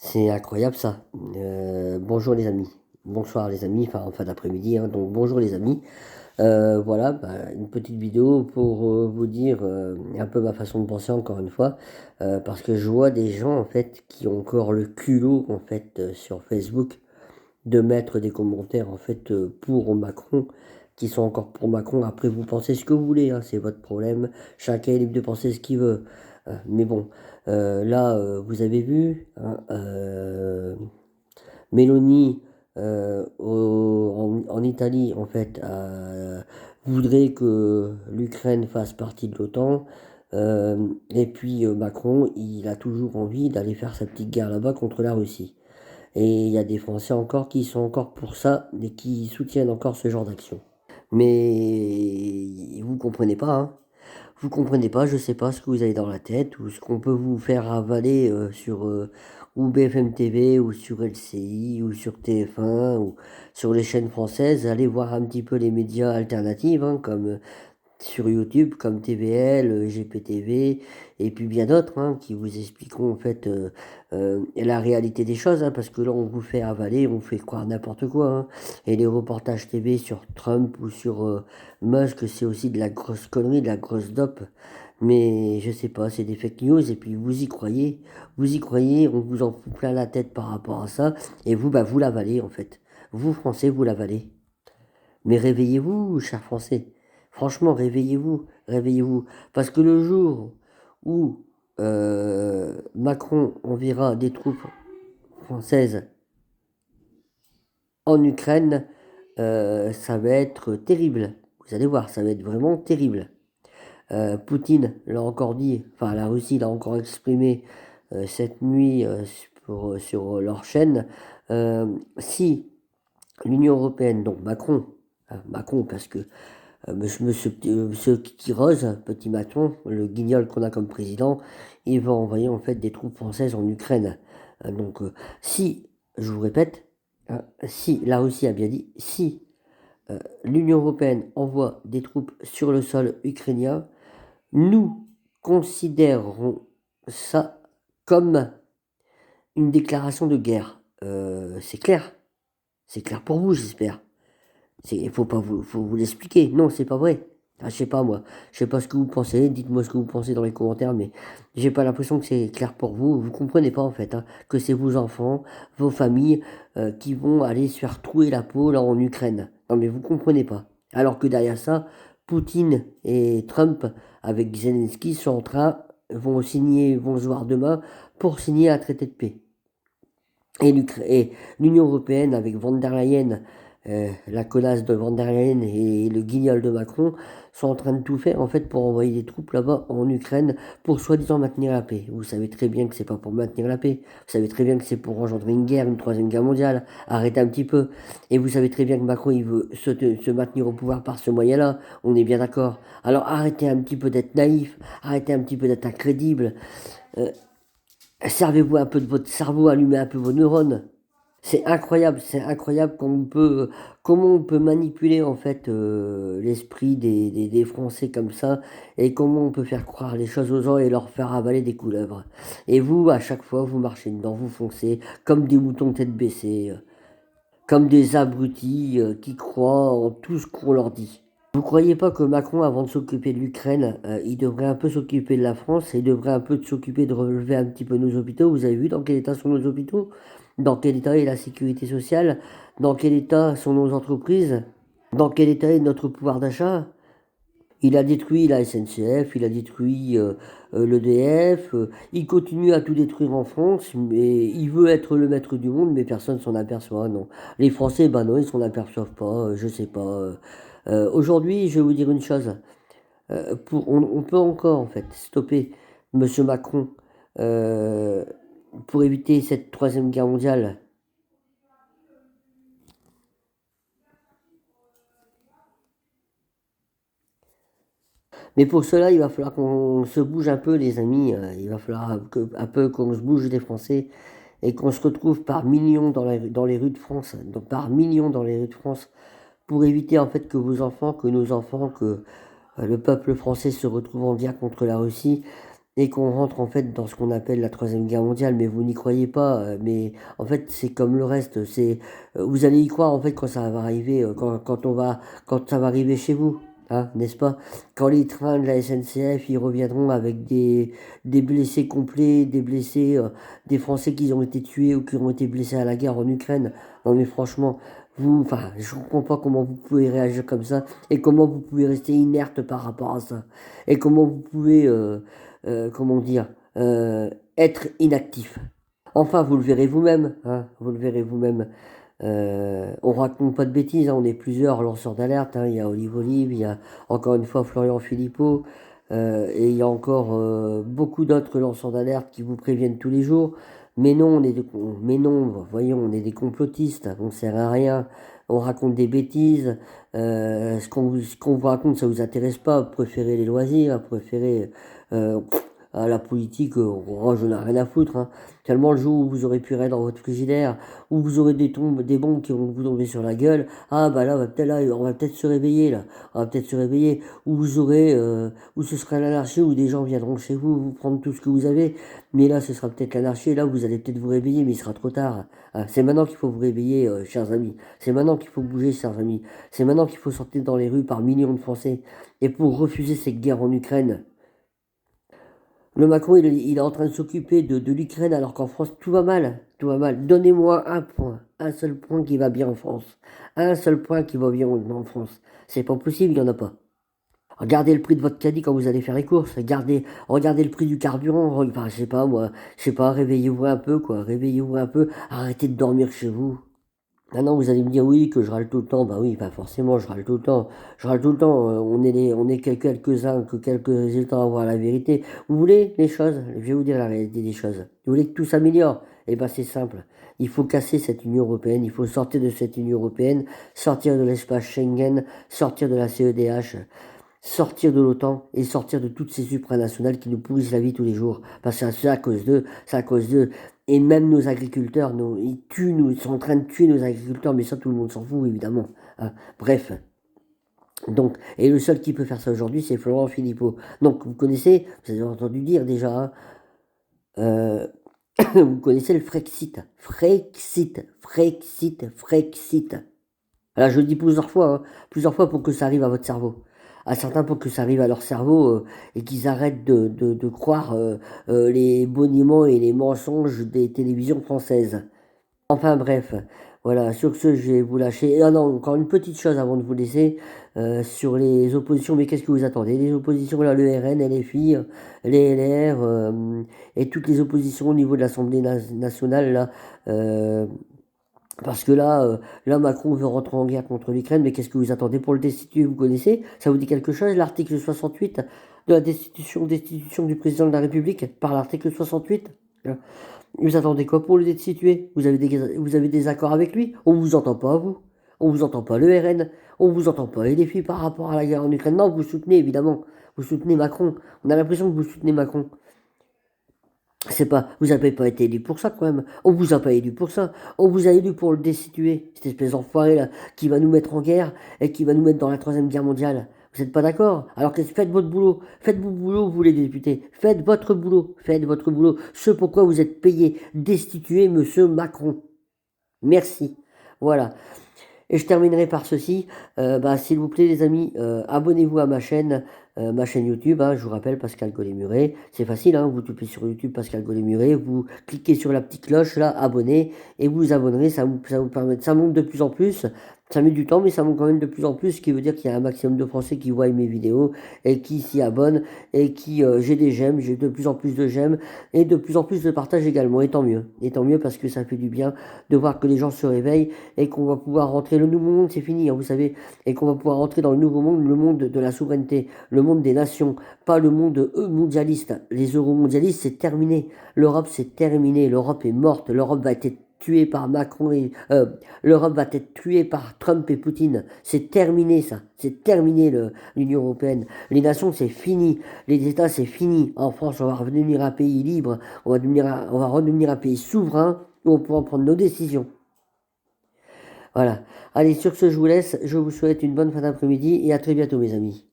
C'est incroyable ça. Bonjour les amis. Bonsoir les amis, enfin en fin d'après-midi, hein, donc bonjour les amis. Voilà, une petite vidéo pour vous dire un peu ma façon de penser encore une fois, parce que je vois des gens en fait qui ont encore le culot en fait sur Facebook de mettre des commentaires en fait pour Macron, qui sont encore pour Macron. Après vous pensez ce que vous voulez, hein, c'est votre problème. Chacun est libre de penser ce qu'il veut. Mais bon, là vous avez vu, hein, Mélanie en Italie en fait voudrait que l'Ukraine fasse partie de l'OTAN. Et puis Macron, il a toujours envie d'aller faire sa petite guerre là-bas contre la Russie. Et il y a des Français encore qui sont encore pour ça et qui soutiennent encore ce genre d'action. Mais vous comprenez pas, hein. Vous comprenez pas, je sais pas ce que vous avez dans la tête ou ce qu'on peut vous faire avaler sur ou BFM TV ou sur LCI ou sur TF1 ou sur les chaînes françaises. Allez voir un petit peu les médias alternatifs, hein, comme sur YouTube comme TVL, GPTV et puis bien d'autres, hein, qui vous expliqueront en fait la réalité des choses, hein, parce que là on vous fait avaler, on vous fait croire n'importe quoi, hein. Et les reportages TV sur Trump ou sur Musk, c'est aussi de la grosse connerie, de la grosse dope. Mais je sais pas, c'est des fake news et puis vous y croyez, on vous en fout plein la tête par rapport à ça et vous, vous l'avalez en fait. Vous Français, vous l'avalez. Mais réveillez-vous, chers Français. Franchement, réveillez-vous, réveillez-vous. Parce que le jour où Macron enverra des troupes françaises en Ukraine, ça va être terrible. Vous allez voir, ça va être vraiment terrible. Poutine l'a encore dit, enfin la Russie l'a encore exprimé cette nuit sur leur chaîne. Si l'Union européenne, donc Macron, hein, Macron parce que monsieur Kiki Rose, petit Macron, le guignol qu'on a comme président, il va envoyer en fait des troupes françaises en Ukraine. Donc, si, je vous répète, hein, si, la Russie a bien dit, si l'Union européenne envoie des troupes sur le sol ukrainien, nous considérerons ça comme une déclaration de guerre. C'est clair pour vous, j'espère. Il faut vous l'expliquer. Non, c'est pas vrai. Ah, je sais pas moi. Je sais pas ce que vous pensez. Dites-moi ce que vous pensez dans les commentaires, mais j'ai pas l'impression que c'est clair pour vous. Vous comprenez pas en fait, hein, que c'est vos enfants, vos familles qui vont aller se faire trouer la peau là en Ukraine. Non mais vous comprenez pas. Alors que derrière ça, Poutine et Trump avec Zelensky sont en train vont se voir demain pour signer un traité de paix. Et l'Union européenne avec von der Leyen, la connasse de von der Leyen et le guignol de Macron sont en train de tout faire en fait pour envoyer des troupes là-bas en Ukraine pour soi-disant maintenir la paix. Vous savez très bien que c'est pas pour maintenir la paix. Vous savez très bien que c'est pour engendrer une guerre, une troisième guerre mondiale. Arrêtez un petit peu. Et vous savez très bien que Macron il veut se maintenir au pouvoir par ce moyen-là. On est bien d'accord. Alors arrêtez un petit peu d'être naïf. Arrêtez un petit peu d'être incrédible. Euh, Servez-vous un peu de votre cerveau, allumez un peu vos neurones. C'est incroyable comment on peut manipuler en fait l'esprit des Français comme ça et comment on peut faire croire les choses aux gens et leur faire avaler des couleuvres. Et vous, à chaque fois, vous marchez dedans, vous foncez comme des moutons tête baissée, comme des abrutis qui croient en tout ce qu'on leur dit. Vous croyez pas que Macron, avant de s'occuper de l'Ukraine, il devrait un peu s'occuper de la France et il devrait un peu s'occuper de relever un petit peu nos hôpitaux? Vous avez vu dans quel état sont nos hôpitaux? Dans quel état est la sécurité sociale? Dans quel état sont nos entreprises? Dans quel état est notre pouvoir d'achat? Il a détruit la SNCF, il a détruit l'EDF, il continue à tout détruire en France, mais il veut être le maître du monde, mais personne s'en aperçoit, non. Les Français, non, ils s'en aperçoivent pas, je sais pas. Aujourd'hui, je vais vous dire une chose, on peut encore, en fait, stopper Monsieur Macron euh, pour éviter cette troisième guerre mondiale. Mais pour cela, il va falloir qu'on se bouge un peu, les amis. Il va falloir un peu qu'on se bouge les Français et qu'on se retrouve par millions dans les rues de France, donc par millions dans les rues de France, pour éviter en fait que que nos enfants, que le peuple français se retrouve en guerre contre la Russie et qu'on rentre en fait dans ce qu'on appelle la Troisième Guerre mondiale, mais vous n'y croyez pas, mais en fait c'est comme le reste, vous allez y croire en fait quand ça va arriver, quand ça va arriver chez vous, hein, n'est-ce pas? Quand les trains de la SNCF ils reviendront avec des blessés complets, des blessés, des Français qui ont été tués ou qui ont été blessés à la guerre en Ukraine. Non mais franchement, enfin, je comprends pas comment vous pouvez réagir comme ça et comment vous pouvez rester inerte par rapport à ça et comment vous pouvez comment dire, être inactif. Enfin, vous le verrez vous-même, hein, vous le verrez vous-même. On raconte pas de bêtises, hein, on est plusieurs lanceurs d'alerte, hein, il y a Olive Olive, il y a encore une fois Florian Philippot, et il y a encore beaucoup d'autres lanceurs d'alerte qui vous préviennent tous les jours. Mais non, mais non, voyons, on est des complotistes, on ne sert à rien, on raconte des bêtises, ce qu'on vous raconte, ça vous intéresse pas, préférez les loisirs, préférez euh, à la politique, oh, je n'ai rien à foutre, hein. Tellement le jour où vous aurez pu dans votre frigidaire, où vous aurez des bombes qui vont vous tomber sur la gueule, ah bah là, on va peut-être se réveiller là, on va peut-être se réveiller, où vous aurez, où ce sera l'anarchie, où des gens viendront chez vous, vous prendre tout ce que vous avez, mais là ce sera peut-être l'anarchie, là vous allez peut-être vous réveiller, mais il sera trop tard. Ah, c'est maintenant qu'il faut vous réveiller, chers amis, c'est maintenant qu'il faut bouger, chers amis, c'est maintenant qu'il faut sortir dans les rues par millions de Français, et pour refuser cette guerre en Ukraine. Le Macron, il est en train de s'occuper de l'Ukraine alors qu'en France, tout va mal. Tout va mal. Donnez-moi un point. Un seul point qui va bien en France. Un seul point qui va bien en France. C'est pas possible, il n'y en a pas. Regardez le prix de votre caddie quand vous allez faire les courses. Regardez le prix du carburant. Enfin, je sais pas, moi. Je sais pas, réveillez-vous un peu, quoi. Réveillez-vous un peu. Arrêtez de dormir chez vous. Maintenant, vous allez me dire oui, que je râle tout le temps. Bah oui, bah forcément, je râle tout le temps. Je râle tout le temps. On est quelques-uns, que quelques temps à voir la vérité. Vous voulez les choses? Je vais vous dire la réalité des choses. Vous voulez que tout s'améliore? Eh ben, c'est simple. Il faut casser cette Union européenne. Il faut sortir de cette Union européenne, sortir de l'espace Schengen, sortir de la CEDH, sortir de l'OTAN et sortir de toutes ces supranationales qui nous pourrissent la vie tous les jours. Parce que c'est à cause d'eux, c'est à cause d'eux. Et même nos agriculteurs, ils sont en train de tuer nos agriculteurs, mais ça tout le monde s'en fout évidemment, hein. Bref. Donc, et le seul qui peut faire ça aujourd'hui, c'est Florent Philippot. Donc, vous connaissez, vous avez entendu dire déjà, hein, euh, vous connaissez le Frexit. Frexit, Frexit, Frexit. Alors, je le dis plusieurs fois pour que ça arrive à votre cerveau. À certains pour que ça arrive à leur cerveau et qu'ils arrêtent de croire les boniments et les mensonges des télévisions françaises. Enfin bref, voilà, sur ce, je vais vous lâcher. Ah non, encore une petite chose avant de vous laisser sur les oppositions. Mais qu'est-ce que vous attendez? Les oppositions, là, le RN, LFI, les LR et toutes les oppositions au niveau de l'Assemblée nationale, là. Parce que là, Macron veut rentrer en guerre contre l'Ukraine, mais qu'est-ce que vous attendez pour le destituer? Vous connaissez? Ça vous dit quelque chose, l'article 68 de la destitution du président de la République par l'article 68? Vous attendez quoi pour le destituer? Vous avez des accords avec lui? On vous entend pas, vous. On vous entend pas le RN. On vous entend pas les filles par rapport à la guerre en Ukraine. Non, vous soutenez, évidemment. Vous soutenez Macron. On a l'impression que vous soutenez Macron. C'est pas, vous n'avez pas été élu pour ça quand même. On vous a pas élu pour ça. On vous a élu pour le destituer. Cette espèce d'enfoiré là, qui va nous mettre en guerre et qui va nous mettre dans la troisième guerre mondiale. Vous n'êtes pas d'accord? Alors que faites votre boulot. Faites votre boulot, vous les députés. Faites votre boulot. Faites votre boulot. Ce pourquoi vous êtes payé. Destituer monsieur Macron. Merci. Voilà. Et je terminerai par ceci, s'il vous plaît les amis, abonnez-vous à ma chaîne YouTube, hein, je vous rappelle Pascal Gollet-Muret, c'est facile, hein, vous tapez sur YouTube Pascal Gollet-Muret, vous cliquez sur la petite cloche là, abonnez, et vous vous abonnerez, ça vous permet, ça monte de plus en plus, ça met du temps, mais ça monte quand même de plus en plus, ce qui veut dire qu'il y a un maximum de Français qui voient mes vidéos, et qui s'y abonnent, et qui, j'ai des j'aime, j'ai de plus en plus de j'aime, et de plus en plus de partage également, et tant mieux parce que ça fait du bien de voir que les gens se réveillent, et qu'on va pouvoir rentrer, le nouveau monde c'est fini, hein, vous savez, et qu'on va pouvoir rentrer dans le nouveau monde, le monde de la souveraineté, le monde des nations, pas le monde mondialiste. Les euromondialistes c'est terminé, l'Europe c'est terminé, l'Europe est morte, l'Europe va être tuée par Macron et l'Europe va être tuée par Trump et Poutine. C'est terminé ça, c'est terminé l'Union européenne. Les nations c'est fini, les États c'est fini. En France on va redevenir un pays libre, on va redevenir un pays souverain où on pourra prendre nos décisions. Voilà. Allez, sur ce, je vous laisse. Je vous souhaite une bonne fin d'après-midi et à très bientôt, mes amis.